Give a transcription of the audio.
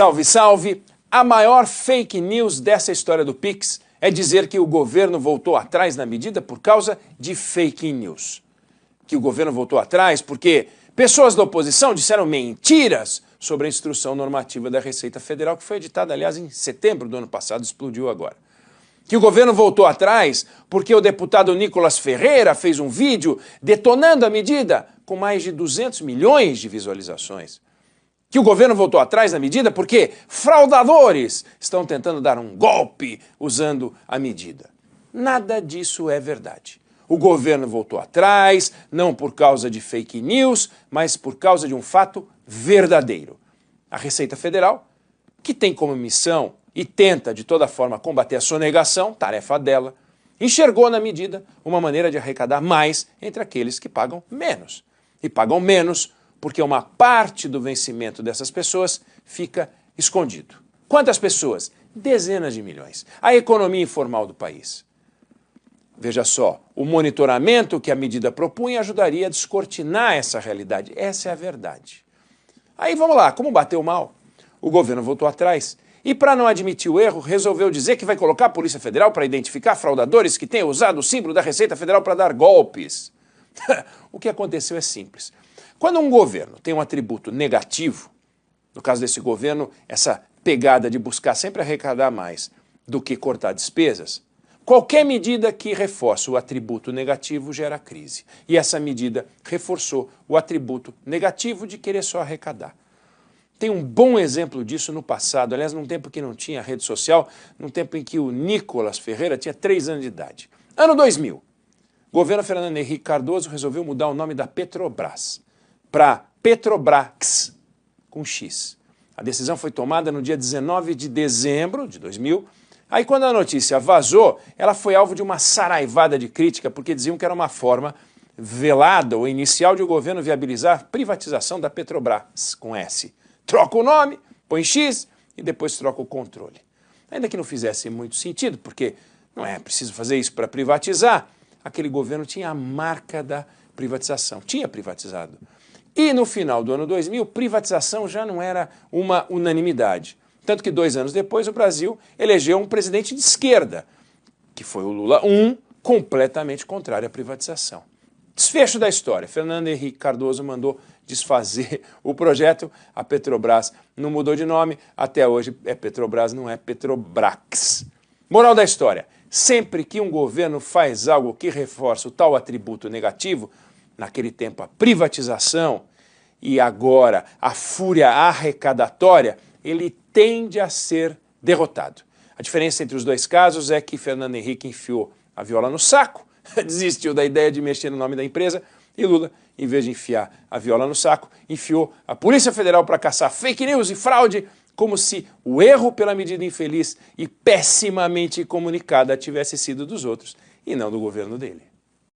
Salve, salve! A maior fake news dessa história do Pix é dizer que o governo voltou atrás na medida por causa de fake news. Que o governo voltou atrás porque pessoas da oposição disseram mentiras sobre a instrução normativa da Receita Federal, que foi editada, aliás, em setembro do ano passado, explodiu agora. Que o governo voltou atrás porque o deputado Nicolas Ferreira fez um vídeo detonando a medida com mais de 200 milhões de visualizações. Que o governo voltou atrás na medida porque fraudadores estão tentando dar um golpe usando a medida. Nada disso é verdade. O governo voltou atrás, não por causa de fake news, mas por causa de um fato verdadeiro. A Receita Federal, que tem como missão e tenta de toda forma combater a sonegação, tarefa dela, enxergou na medida uma maneira de arrecadar mais entre aqueles que pagam menos. E pagam menos porque uma parte do vencimento dessas pessoas fica escondido. Quantas pessoas? Dezenas de milhões. A economia informal do país. Veja só, o monitoramento que a medida propunha ajudaria a descortinar essa realidade. Essa é a verdade. Aí vamos lá, como bateu mal? O governo voltou atrás e, para não admitir o erro, resolveu dizer que vai colocar a Polícia Federal para identificar fraudadores que tenham usado o símbolo da Receita Federal para dar golpes. O que aconteceu é simples. Quando um governo tem um atributo negativo, no caso desse governo, essa pegada de buscar sempre arrecadar mais do que cortar despesas, qualquer medida que reforça o atributo negativo gera crise. E essa medida reforçou o atributo negativo de querer só arrecadar. Tem um bom exemplo disso no passado, aliás, num tempo que não tinha rede social, num tempo em que o Nicolas Ferreira tinha 3 anos de idade. Ano 2000, o governo Fernando Henrique Cardoso resolveu mudar o nome da Petrobras para Petrobrax, com X. A decisão foi tomada no dia 19 de dezembro de 2000. Aí, quando a notícia vazou, ela foi alvo de uma saraivada de crítica, porque diziam que era uma forma velada ou inicial de o governo viabilizar a privatização da Petrobras, com S. Troca o nome, põe X e depois troca o controle. Ainda que não fizesse muito sentido, porque não é preciso fazer isso para privatizar, aquele governo tinha a marca da privatização, tinha privatizado. E no final do ano 2000, privatização já não era uma unanimidade. Tanto que 2 anos depois o Brasil elegeu um presidente de esquerda, que foi o Lula I, completamente contrário à privatização. Desfecho da história, Fernando Henrique Cardoso mandou desfazer o projeto, a Petrobras não mudou de nome, até hoje é Petrobras, não é Petrobrax. Moral da história, sempre que um governo faz algo que reforça o tal atributo negativo, naquele tempo a privatização e agora a fúria arrecadatória, ele tende a ser derrotado. A diferença entre os dois casos é que Fernando Henrique enfiou a viola no saco, desistiu da ideia de mexer no nome da empresa, e Lula, em vez de enfiar a viola no saco, enfiou a Polícia Federal para caçar fake news e fraude, como se o erro pela medida infeliz e pessimamente comunicada tivesse sido dos outros e não do governo dele.